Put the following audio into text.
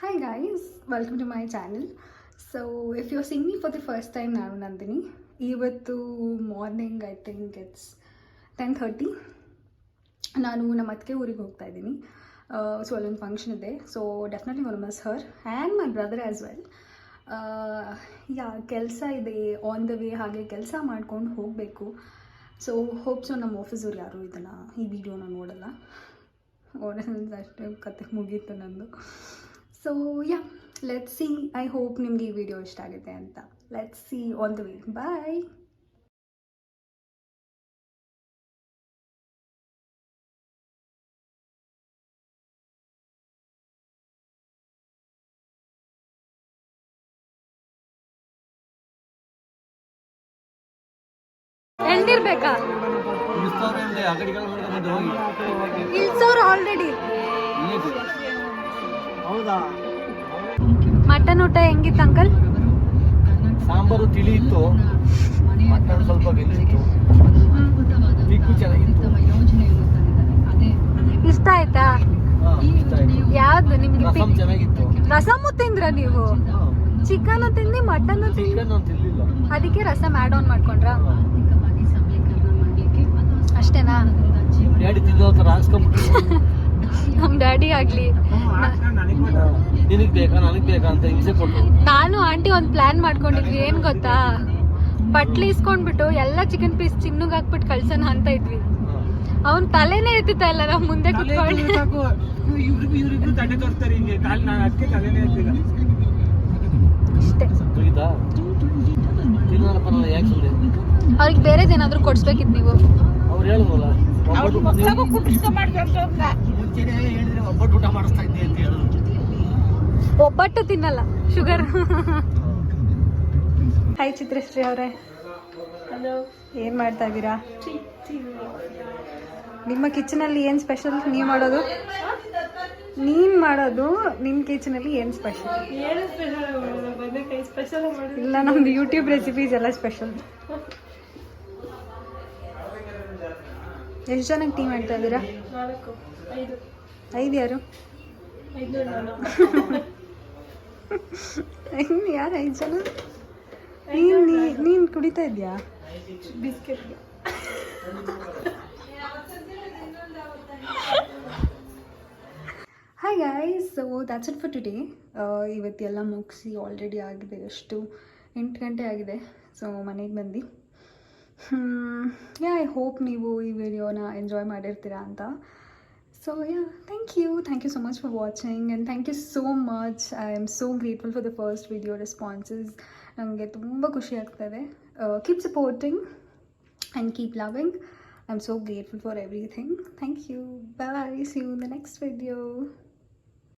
Hi guys, welcome to my channel. So if you're seeing me for the first time, ನಾನು ನಂದಿನಿ. ಇವತ್ತು morning I think it's 10:30. ನಾನು ನಮ್ಮ ಅತ್ತಿಗೆ ಊರಿಗೆ ಹೋಗ್ತಾ ಇದ್ದೀನಿ. ಸೊ ಅಲ್ಲೊಂದು ಫಂಕ್ಷನ್ ಇದೆ. So definitely ಗೋನ miss Har and my brother as well. ಕೆಲಸ ಇದೆ ಆನ್ ದ ವೇ, ಹಾಗೆ ಕೆಲಸ ಮಾಡ್ಕೊಂಡು ಹೋಗಬೇಕು. ಸೊ ಹೋಪ್ಸು ನಮ್ಮ ಆಫೀಸವ್ರು ಯಾರು ಇದನ್ನು ಈ ವಿಡಿಯೋನ ನೋಡಲ್ಲ. ಅಷ್ಟೇ ಕತೆ ಮುಗೀತು ನಂದು. So yeah, let's see. I hope ನಿಮಗೆ ಈ ವಿಡಿಯೋ ಇಷ್ಟ ಆಗುತ್ತೆ ಅಂತ. Let's see on the way. Bye. ಎಳ್ದಿರ್ಬೇಕಾ? ಇಳ್ಸೋರು ಆಲ್ರೆಡಿ. ಹೌದಾ? ಮಟನ್ ಊಟ ಹೆಂಗಿತ್ತು ಅಂಕಲ್? ಸಾಂಬಾರು ತಿಳಿ ಇತ್ತು, ಮಟನ್ ಸ್ವಲ್ಪ ಬೆಂದಿತ್ತು, ಪಿಕ್ಕು ಚೆನ್ನಾಗಿತ್ತು. ಇಷ್ಟ ಆಯ್ತಾ? ಯಾವ್ದು ನಿಮ್ಗೆ? ರಸಂ ಚೆನ್ನಾಗಿತ್ತು. ರಸಮು ತಿಂದ್ರ ನೀವು? ಚಿಕನ್ ತಿಂದು ಮಟನ್ ಚಿಕನ್ ತಿನ್ಲಿಲ್ಲ, ಅದಕ್ಕೆ ರಸಮ್ ಆ್ಯಡ್ ಆನ್ ಮಾಡ್ಕೊಂಡ್ರಾ? ಅಷ್ಟೇನಾ? ಡ್ಯಾಡಿ ತಿಂದ ರಾಸ್ಕೊಂಡ್ಬಿಟ್ಟು ನಮ್ಮ ಡ್ಯಾಡಿ ಆಗ್ಲಿ ನಿನಗ್ ಬೇಕಾ ನನಗ್ ಬೇಕಾ ಅಂತ ಹಿಂಸೆ ಕೊಟ್ಟು. ನಾನು ಆಂಟಿ ಒಂದು ಪ್ಲಾನ್ ಮಾಡ್ಕೊಂಡಿದ್ವಿ. ಏನ್ ಗೊತ್ತಾ, ಬಟ್ಲಿ ಇಸ್ಕೊಂಡ್ಬಿಟ್ಟು ಎಲ್ಲ ಚಿಕನ್ ಪೀಸ್ ಚಿನ್ನುಗ್ ಹಾಕ್ಬಿಟ್ಟು ಕಳ್ಸೋಣ ಅಂತ ಇದ್ವಿ. ಅವ್ನ್ ತಲೆನೇ ಎತ್ತಿತ್ತ ಇಲ್ಲ, ನಾವು ಮುಂದೆ ಕುತ್ಕೊಂಡು ಅಷ್ಟೇ. ಅವ್ರಿಗೆ ಬೇರೆದೇನಾದ್ರೂ ಕೊಡ್ಸ್ಬೇಕಿತ್ತು ನೀವು. ಅವ್ರು ಹೇಳಿದ್ವಲ್ಲ, ಒಬ್ಬಟ್ಟು ಊಟ ಮಾಡಿಸ್ತಾ ಇದ್ದೆ ಅಂತ ಹೇಳಿದ್ರು. ಒಬ್ಬಟ್ಟು ತಿನ್ನಲ್ಲ, ಶುಗರ್. ಹಾಯ್ ಚಿತ್ರಶ್ರೀ ಅವರೇ, ಏನ್ ಮಾಡ್ತಾ ಇದ್ದೀರಾ? ನಿಮ್ಮ ಕಿಚನಲ್ಲಿ ಏನು ಸ್ಪೆಷಲ್? ನೀವು ಮಾಡೋದು, ನೀನ್ ಮಾಡೋದು ನಿಮ್ಮ ಕಿಚನಲ್ಲಿ ಏನು ಸ್ಪೆಷಲ್? ಇಲ್ಲ, ನಮ್ದು ಯೂಟ್ಯೂಬ್ ರೆಸಿಪೀಸ್ ಎಲ್ಲ ಸ್ಪೆಷಲ್. ಎಷ್ಟು ಜನಕ್ಕೆ ಟೀ ಮಾಡ್ತಾ ಇದ್ದೀರಾ? 5 ಯಾರು? ಯಾರು 5 ಜನ? ನೀನು ಕುಡಿತಾ ಇದೆಯಾ biscuit? Hi guys, so that's it for today. ಇವತ್ತೆಲ್ಲ ಮುಗಿಸಿ ಆಲ್ರೆಡಿ ಆಗಿದೆ, ಎಷ್ಟು 8 ಗಂಟೆ ಆಗಿದೆ. ಸೊ ಮನೆಗೆ ಬಂದು ಐ ಹೋಪ್ ನೀವು ಈ ವಿಡಿಯೋನ ಎಂಜಾಯ್ ಮಾಡಿರ್ತೀರಾ ಅಂತ. So thank you so much for watching and thank you so much. I am so grateful for the first video responses. ನನಗೆ ತುಂಬ ಖುಷಿ ಆಗ್ತಾಯಿದೆ. Keep supporting and keep loving. I am so grateful for everything. Thank you. Bye. See you in the next video.